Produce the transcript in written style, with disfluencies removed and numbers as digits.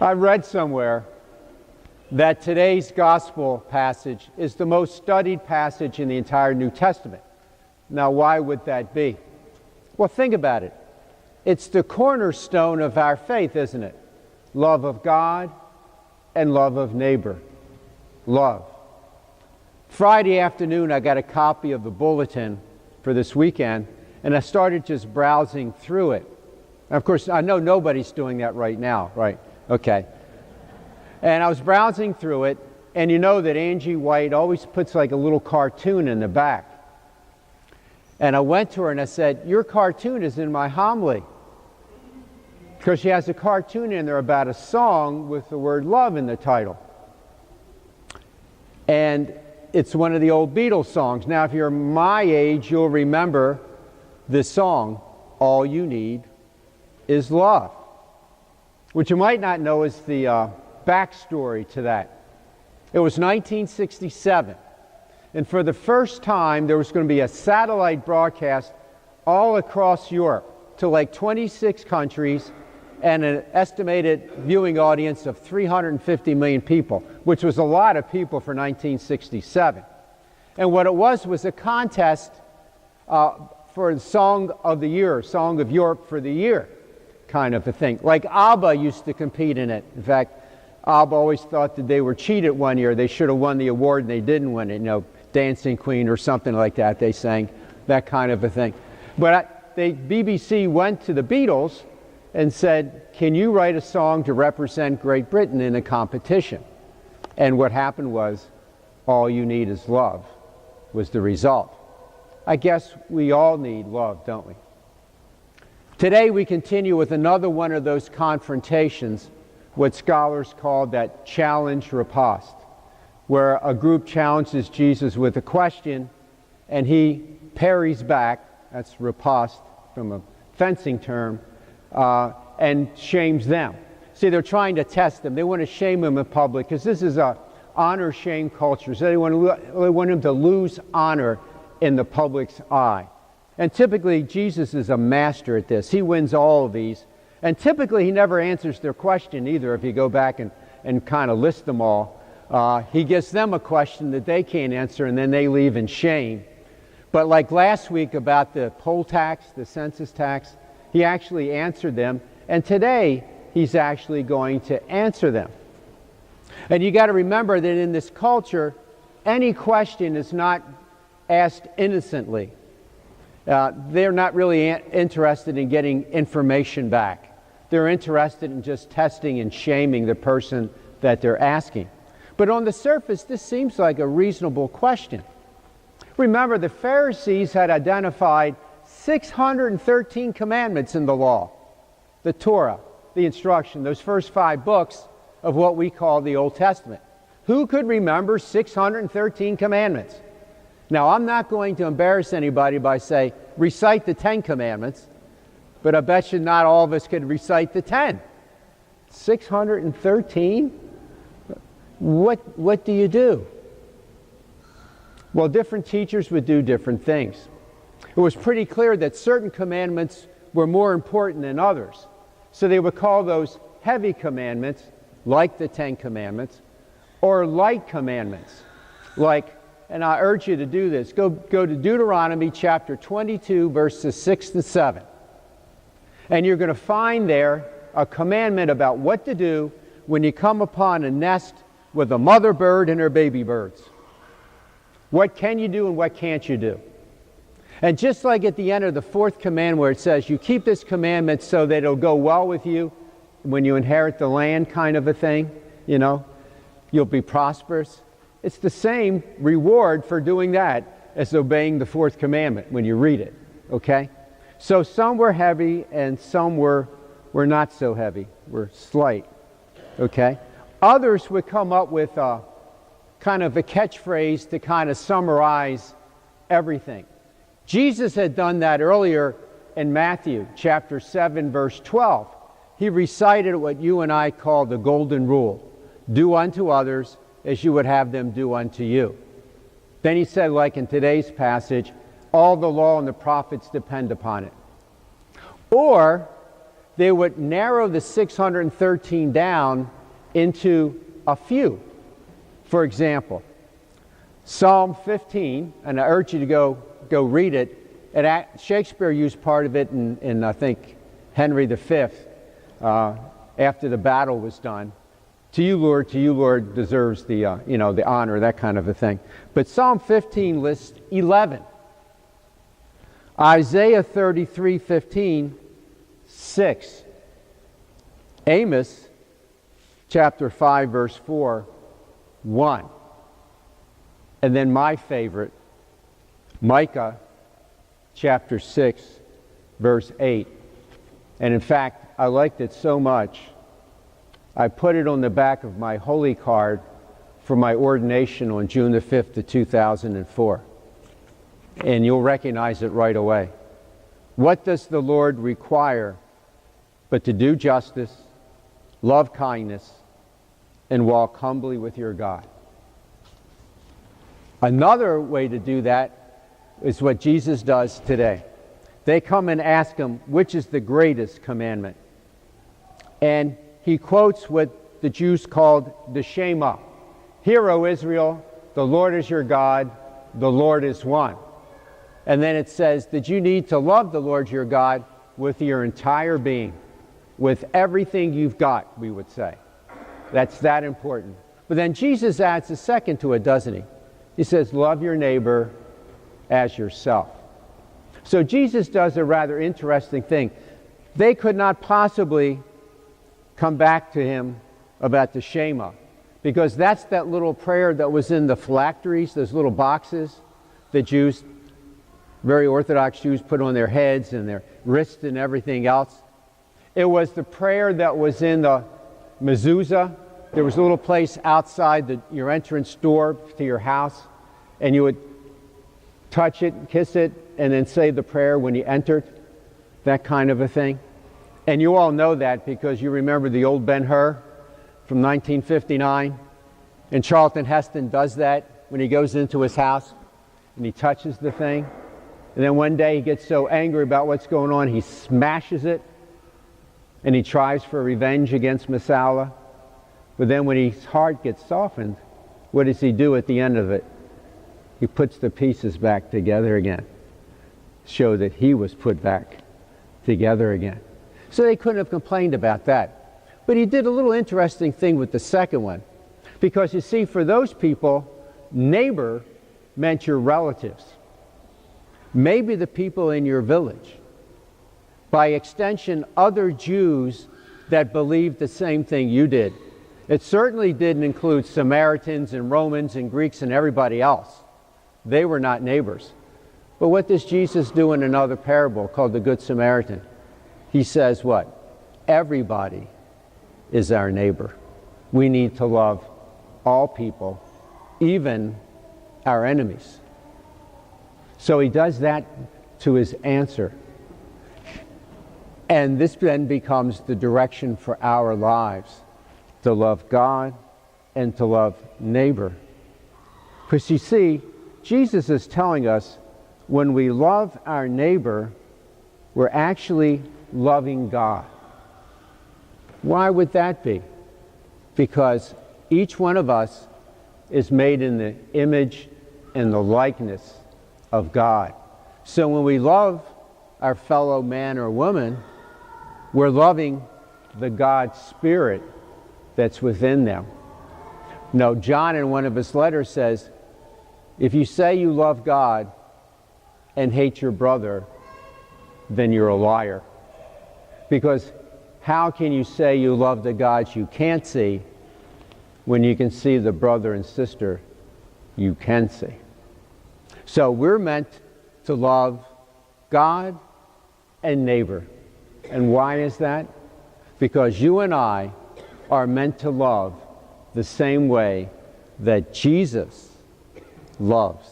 I read somewhere that today's gospel passage is the most studied passage in the entire New Testament. Now, why would that be? Well, think about it. It's the cornerstone of our faith, isn't it? Love of God and love of neighbor. Love. Friday afternoon, I got a copy of the bulletin for this weekend, and I started just browsing through it. And of course, I know nobody's doing that right now, right? Okay. And I was browsing through it, and you know that Angie White always puts like a little cartoon in the back. And I went to her and I said, "Your cartoon is in my homily." Because she has a cartoon in there about a song with the word love in the title. And it's one of the old Beatles songs. Now, if you're my age, you'll remember this song, "All You Need Is Love," which you might not know is the backstory to that. It was 1967, and for the first time there was going to be a satellite broadcast all across Europe to like 26 countries and an estimated viewing audience of 350 million people, which was a lot of people for 1967. And what it was a contest for the Song of the Year, Song of Europe for the year, kind of a thing. Like ABBA used to compete in it. In fact, ABBA always thought that they were cheated one year. They should have won the award and they didn't win it. You know, Dancing Queen or something like that, they sang, that kind of a thing. But BBC went to the Beatles and said, "Can you write a song to represent Great Britain in a competition?" And what happened was, "All You Need Is Love" was the result. I guess we all need love, don't we? Today we continue with another one of those confrontations, what scholars call that challenge riposte, where a group challenges Jesus with a question and he parries back, that's riposte from a fencing term, and shames them. See, they're trying to test them. They want to shame him in public because this is a honor-shame culture. So they want him to lose honor in the public's eye. And typically, Jesus is a master at this. He wins all of these. And typically, he never answers their question either, if you go back and kind of list them all. He gives them a question that they can't answer, and then they leave in shame. But like last week about the poll tax, the census tax, he actually answered them. And today, he's actually going to answer them. And you got to remember that in this culture, any question is not asked innocently. They're not really interested in getting information back. They're interested in just testing and shaming the person that they're asking. But on the surface, this seems like a reasonable question. Remember, the Pharisees had identified 613 commandments in the law, the Torah, the instruction, those first 5 books of what we call the Old Testament. Who could remember 613 commandments? Now, I'm not going to embarrass anybody by saying, recite the 10 commandments, but I bet you not all of us could recite the 10. 613? What do you do? Well, different teachers would do different things. It was pretty clear that certain commandments were more important than others. So they would call those heavy commandments, like the 10 commandments, or light commandments, like, and I urge you to do this, go to Deuteronomy chapter 22, verses 6 to 7. And you're going to find there a commandment about what to do when you come upon a nest with a mother bird and her baby birds. What can you do and what can't you do? And just like at the end of the 4th command where it says, you keep this commandment so that it'll go well with you when you inherit the land, kind of a thing, you know, you'll be prosperous. It's the same reward for doing that as obeying the 4th commandment when you read it, okay? So some were heavy and some were not so heavy, were slight, okay? Others would come up with kind of a catchphrase to kind of summarize everything. Jesus had done that earlier in Matthew chapter 7, verse 12. He recited what you and I call the golden rule. Do unto others as you would have them do unto you. Then he said, like in today's passage, all the law and the prophets depend upon it. Or they would narrow the 613 down into a few. For example, Psalm 15, and I urge you to go read it. Shakespeare used part of it in I think, Henry V, after the battle was done. To you, Lord, deserves the the honor, that kind of a thing. But Psalm 15 lists 11. Isaiah 33:15, 6. Amos chapter 5, verse 4, 1. And then my favorite, Micah chapter 6, verse 8. And in fact, I liked it so much, I put it on the back of my holy card for my ordination on June the 5th of 2004. And you'll recognize it right away. What does the Lord require but to do justice, love kindness, and walk humbly with your God? Another way to do that is what Jesus does today. They come and ask him, which is the greatest commandment? And he quotes what the Jews called the Shema. Hear, O Israel, the Lord is your God, the Lord is one. And then it says that you need to love the Lord your God with your entire being, with everything you've got, we would say. That's that important. But then Jesus adds a second to it, doesn't he? He says, love your neighbor as yourself. So Jesus does a rather interesting thing. They could not possibly come back to him about the Shema, because that's that little prayer that was in the phylacteries, those little boxes that Jews, very Orthodox Jews, put on their heads and their wrists and everything else. It was the prayer that was in the mezuzah. There was a little place outside your entrance door to your house, and you would touch it, kiss it, and then say the prayer when you entered, that kind of a thing. And you all know that because you remember the old Ben-Hur from 1959. And Charlton Heston does that when he goes into his house and he touches the thing. And then one day he gets so angry about what's going on, he smashes it and he tries for revenge against Messala. But then when his heart gets softened, what does he do at the end of it? He puts the pieces back together again, show that he was put back together again. So they couldn't have complained about that. But he did a little interesting thing with the second one. Because you see, for those people, neighbor meant your relatives. Maybe the people in your village. By extension, other Jews that believed the same thing you did. It certainly didn't include Samaritans and Romans and Greeks and everybody else. They were not neighbors. But what does Jesus do in another parable called the Good Samaritan? He says what? Everybody is our neighbor. We need to love all people, even our enemies. So he does that to his answer. And this then becomes the direction for our lives, to love God and to love neighbor. Because you see, Jesus is telling us when we love our neighbor, we're actually loving God. Why would that be? Because each one of us is made in the image and the likeness of God. So when we love our fellow man or woman, we're loving the God Spirit that's within them. No, John in one of his letters says, if you say you love God and hate your brother, then you're a liar. Because how can you say you love the God you can't see when you can see the brother and sister you can see? So we're meant to love God and neighbor. And why is that? Because you and I are meant to love the same way that Jesus loves.